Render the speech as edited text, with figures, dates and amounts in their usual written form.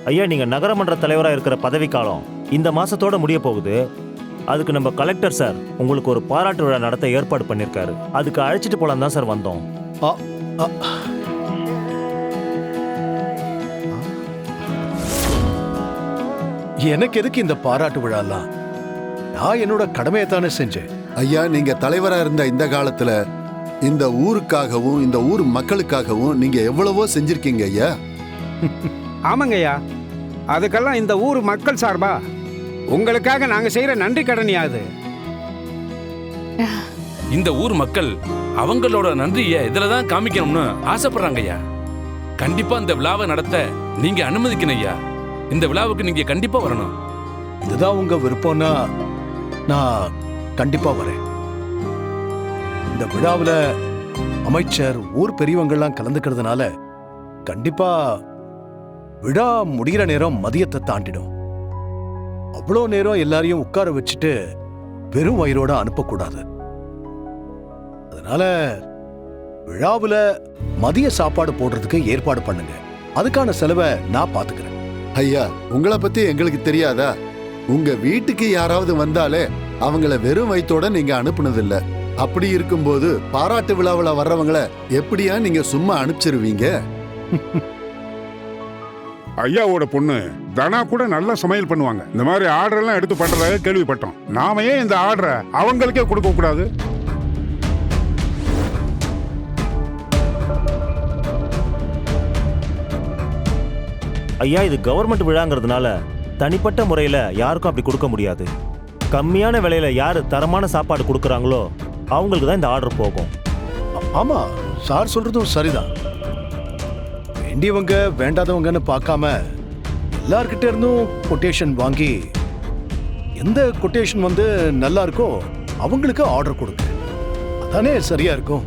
ஐயா, நீங்க நகரமன்ற தலைவராக இருக்கிற பதவி காலம் இந்த மாசத்தோட முடிய போகுது. அதுக்கு நம்ம கலெக்டர் சார் உங்களுக்கு ஒரு பாராட்டு விழா நடத்த ஏற்பாடு பண்ணியிருக்காரு. அதுக்கு அழைச்சிட்டு போலாம் தான் சார் வந்தோம். எனக்கு எதுக்கு இந்த பாராட்டு விழாலாம்? நான் என்னோட கடமையை தானே செஞ்சேன். ஐயா, நீங்க தலைவரா இருந்த இந்த காலத்துல இந்த ஊருக்காகவும் இந்த ஊர் மக்களுக்காகவும் நீங்க எவ்வளவோ செஞ்சிருக்கீங்க ஐயா. ஆமாங்க ஐயா, அதுக்கெல்லாம் இந்த ஊர் மக்கள் சார்பா உங்களுக்காக நாங்க செய்யற நன்றி கடனையாது. இந்த ஊர் மக்கள் அவங்களோட நன்றியை இதுலதான் காமிக்கணும்னு ஆசைப்படுறாங்க ஐயா. கண்டிப்பா இந்த விழாவை நடத்த நீங்க அனுமதிக்கணும் ஐயா. இந்த விழாவுக்கு நீங்க கண்டிப்பா வரணும். இதுதான் உங்க விருப்பம்னா நான் கண்டிப்பா வரேன். இந்த விழாவில் அமைச்சர் ஊர் பெரியவங்கள்லாம் கலந்துக்கிறதுனால கண்டிப்பா விழா முடிகிற நேரம் மதியத்தை தாண்டிடும். அவ்வளோ நேரம் எல்லாரையும் உட்கார வச்சுட்டு வெறும் வயிறோட அனுப்பக்கூடாது. அதனால விழாவில் மதிய சாப்பாடு போடுறதுக்கு ஏற்பாடு பண்ணுங்க. அதுக்கான செலவை நான் பாத்துக்கிறேன். ஐயா, உங்களை பத்தி எங்களுக்கு தெரியாதா? உங்க வீட்டுக்கு யாராவது வந்தாலே அவங்கள வெறும் வயித்தோட நீங்க அனுப்புனதில்ல. அப்படி இருக்கும்போது பாராட்டு விழாவில் வர்றவங்கள எப்படியா நீங்க சும்மா அனுப்பிச்சிருவீங்க? ஐயாவோட பொண்ணு தனா கூட நல்லா சமையல் பண்ணுவாங்க. இந்த மாதிரி ஆர்டர் எல்லாம் எடுத்து பண்றதாக கேள்விப்பட்டோம். நாம ஏன் இந்த ஆர்டரை அவங்களுக்கே கொடுக்க கூடாது? ஐயா, இது கவர்மெண்ட் விழாங்கிறதுனால தனிப்பட்ட முறையில் யாருக்கும் அப்படி கொடுக்க முடியாது. கம்மியான விலையில யாரு தரமான சாப்பாடு கொடுக்குறாங்களோ அவங்களுக்கு தான் இந்த ஆர்டர் போகும். ஆமா, சார் சொல்றதும் சரிதான். வேண்டியவங்க வேண்டாதவங்கன்னு பார்க்காம எல்லார்கிட்ட இருந்தும் கொட்டேஷன் வாங்கி எந்த கொட்டேஷன் வந்து நல்லா இருக்கோ அவங்களுக்கு ஆர்டர் கொடுங்க. அதானே சரியா இருக்கும்.